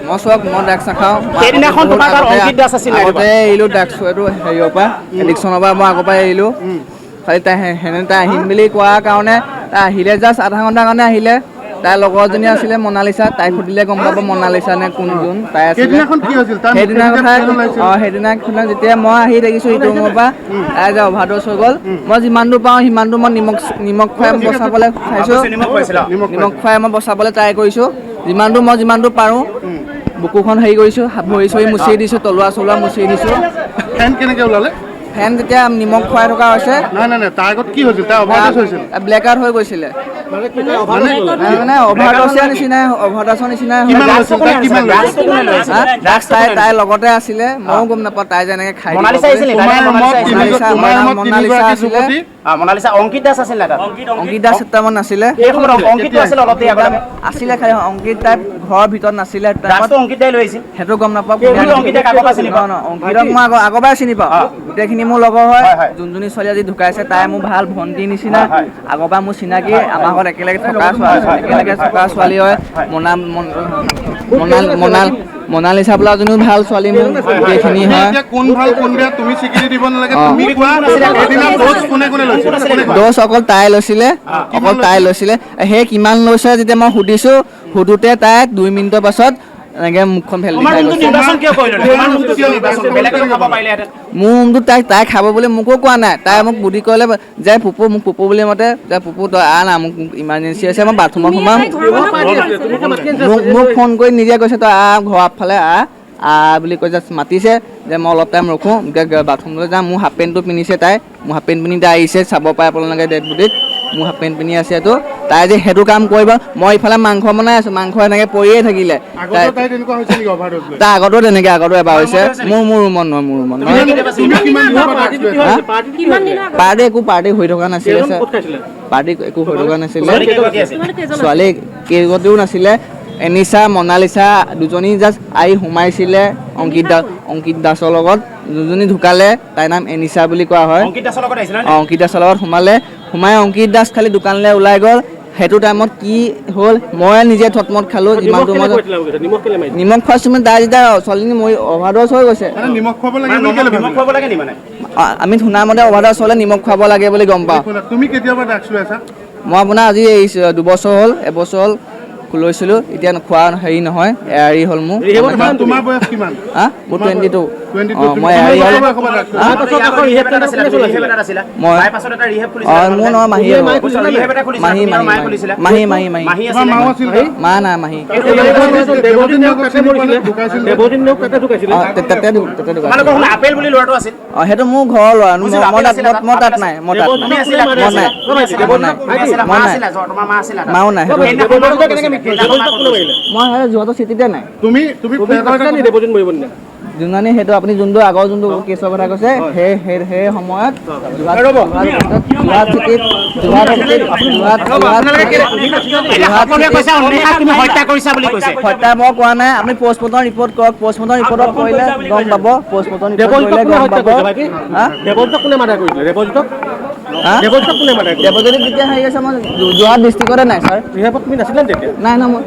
মই চক মই ড্ৰাগছ নাখাওঁ। সেইদিনাখন তোমাৰ তাত অংকিত দাস আছিল আগতে এৰিলোঁ ড্ৰাগছ এইটো হেৰিয়ৰ পৰা এডিকশ্যনৰ পৰা মই আগৰ পৰা এৰিলোঁ। খালি তাই আহিম বুলি কোৱাৰ কাৰণে তাই আহিলে জাষ্ট আধা ঘণ্টাৰ কাৰণে আহিলে। তাইৰ লগৰজনী আছিলে মনালিছা, তাইক সুধিলে গম পাব মনালিছা নে কোনজন তাই আছিলে। সেইদিনাখন যেতিয়া মই আহি দেখিছোঁ ইটো ৰুমৰ পৰা তাই যে অভাৰড'জ হৈ গ'ল, মই যিমান দূৰ পাওঁ সিমান দূৰ মই নিমখ খুৱাই বচাবলৈ চাইছোঁ, নিমখ খুৱাই মই বচাবলৈ ট্ৰাই কৰিছোঁ যিমান দূৰ পাৰোঁ। বুকুখন হেৰি কৰিছোঁ, ভৰি চৰি মুচি দিছোঁ, তলোৱা চলোৱা মুচি দিছোঁ। ফেন কেনেকৈ ওলালে? ফেন যেতিয়া নিমখ খুৱাই থকা হৈছে নাই তাৰ আগত কি হৈছিল? তাৰ অভাৰড'জ হৈছিল, ব্লেক আউট হৈ গৈছিলে। মানে অভাৰড'জৰ নিচিনাই তাই লগতে আছিলে, ময়ো গম নাপাওঁ তাই যেনেকে খাই মনালিছা আছিলে। মনালিছা অংকিত দাস আছিল না? অংকিত দাস এটামান নাছিলে, আছিলে খালি অংকিত তাই ঘৰৰ ভিতৰত নাছিলে। অংকিত দাই লৈ আহিছিল সেইটো গম নাপাওঁ। অংকিতক মই আগৰ পৰাই চিনি পাওঁ, গোটেইখিনি মোৰ লগৰ হয়। যোনজনী ছোৱালী আজি ঢুকাইছে তাই মোৰ ভাল ভণ্টি নিচিনা, আগৰ পৰা মোৰ চিনাকি, আমাৰ ঘৰত একেলগে থকা ছোৱালী হয়। মনালিছা বোলাজনীও ভাল ছোৱালী, মোৰ গোটেইখিনি হয়। ড'জ অকল তাই লৈছিলে, সেই কিমান লৈছে যেতিয়া মই সুধোতে তাই 2 মিনিটৰ পাছত এনেকে মুখখন ফেল দেখাই গৈছে। মোৰ ৰুমটো তাই খাব বুলি মোকো কোৱা নাই, তাই মোক বুদ্ধি কৰিলে যে মোক পুপু বুলি মাতে, যে পুপু তই আহ না, মোক ইমাৰ্জেঞ্চি আছে, মই বাথৰুমত সোমাম। মোক ফোন কৰি নিজে কৈছে তই আহ ঘৰৰ আগফালে আহ বুলি কৈ জাষ্ট মাতিছে যে মই অলপ টাইম ৰখোঁ, বাথৰুমলৈ যাম। মোৰ হাফ পেণ্টটো পিন্ধিছে তাই, মোৰ হাফ পেণ্ট পিন্ধি তাই আহিছে, চাব পাৰে আপোনালোকে ডেড বডিত মোৰ হাফ পেণ্ট পিন্ধি আছে। তাই যে সেইটো কাম কৰিব, মই ইফালে মাংস বনাই আছোঁ, মাংস এনেকে পৰিয়ে থাকিলে। তাৰ আগতো তেনেকে এবাৰ হৈছে, মোৰ ৰুমত নহয়। পাৰ্টি একো হৈ থকা নাছিলে, ছোৱালী কেইগতেও নাছিলে। এনিশা মনালিছা দুজনী জাষ্ট আহি সোমাইছিলে অংকিত দাসৰ লগত, যোনজনী ঢুকালে তাইৰ নাম এনিশা বুলি কোৱা হয়। অংকিত দাসৰ লগত সোমাই অংকিত দাস খালি দোকানলৈ ওলাই গ'ল। সেইটো টাইমত কি হ'ল মই নিজে থতমত খালোঁ। যিমানটো মই নিমখ খোৱাইছোঁ মানে তাই যেতিয়া ছোৱালীজনী অভাৰড'জ হৈ গৈছে, আমি শুনা মতে অভাৰড'জ হ'লে নিমখ খুৱাব লাগে বুলি গম পাওঁ। মই আপোনাৰ আজি 2 বছৰ হ'ল, 1 বছৰ হ'ল লৈছিলোঁ, এতিয়া খোৱা হেৰি নহয়, এৰি হ'ল মোৰ। মোৰ 22। মই এৰি হ'ল, মোৰ নহয় মাহী মা নাই মাহী। সেইটো মোৰ ঘৰৰ ল'ৰা, মই তাত নাই, মাও নাই। মই যোৱাটো চিটিতে নাই। যোনানী সেইটো আপুনি যোনটো আগৰ যোনটো কেছৰ কথা কৈছে, সেই সময়ত হত্যা মই কোৱা নাই। আপুনি পষ্টমৰ্টম ৰিপৰ্ট কৰক, পষ্টমৰ্টম ৰিপৰ্টত কৰিলে গম পাব। দেৱজ্যোতি তেতিয়া হেৰি আছে, মই যোৰহাট ডিষ্ট্ৰিক্টতে নাই ছাৰ। নাই মই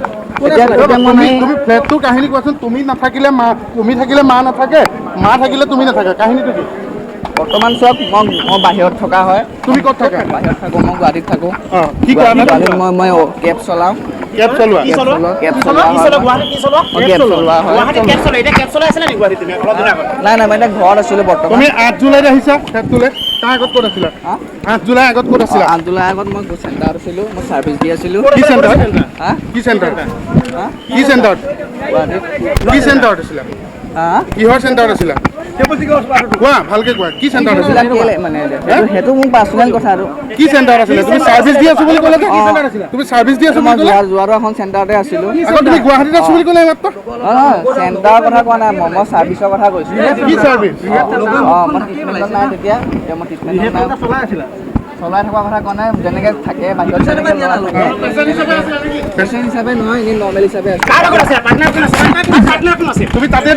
কাহিনী কোৱাচোন। তুমি নাথাকিলে তুমি থাকিলে মা নাথাকে, মা থাকিলে তুমি নাথাকে, কাহিনীটো কি? বৰ্তমান চব মই বাহিৰত থকা হয়। তুমি ক'ত থাকা? বাহিৰত থাকোঁ, মই গুৱাহাটীত থাকোঁ। মই কেব চলাওঁ। নাই মই এতিয়া ঘৰত আছিলোঁ বৰ্তমান। তুমি 8 জুলাইত আহিছা? তাৰ আগত ক'ত আছিলা? 8 জুলাই আগত ক'ত আছিলা? 8 জুলাই আগত মই চেণ্টাৰত আছিলোঁ, মই চাৰ্ভিচ দি আছিলোঁ। কি চেণ্টাৰত আছিলা? কিহৰ চেণ্টাৰত আছিলা? কোৱা ভালকে কোৱা, কি চেণ্টাৰত আছিলা? সেইটো মোৰ পাৰ্চনেল কথা। কি চেণ্টাৰত আছিলা? তুমি চাৰ্ভিচ দি আছো বুলি ক'লে যে তুমি চাৰ্ভিচ দি আছো বুলি ক'লে? যোৱাটো এখন চেণ্টাৰতে আছিলোঁ। তুমি গুৱাহাটীত আছো বুলি ক'লে মাত্ৰ? চেণ্টাৰৰ কথা কোৱা নাই, মই চাৰ্ভিচৰ কথা কৈছোঁ। কি চাৰ্ভিচ? মই ট্ৰিটমেণ্টত নাই তেতিয়া, মই ট্ৰিটমেণ্টত নাই। চলাই থকা কথা কোৱা নাই, যেনেকৈ থাকে বাহিৰত যেনেকৈ ল'ৰা থাকে পেচেণ্ট হিচাপে নহয়, এনেই নৰ্মেল হিচাপে আছে। তুমি তাতে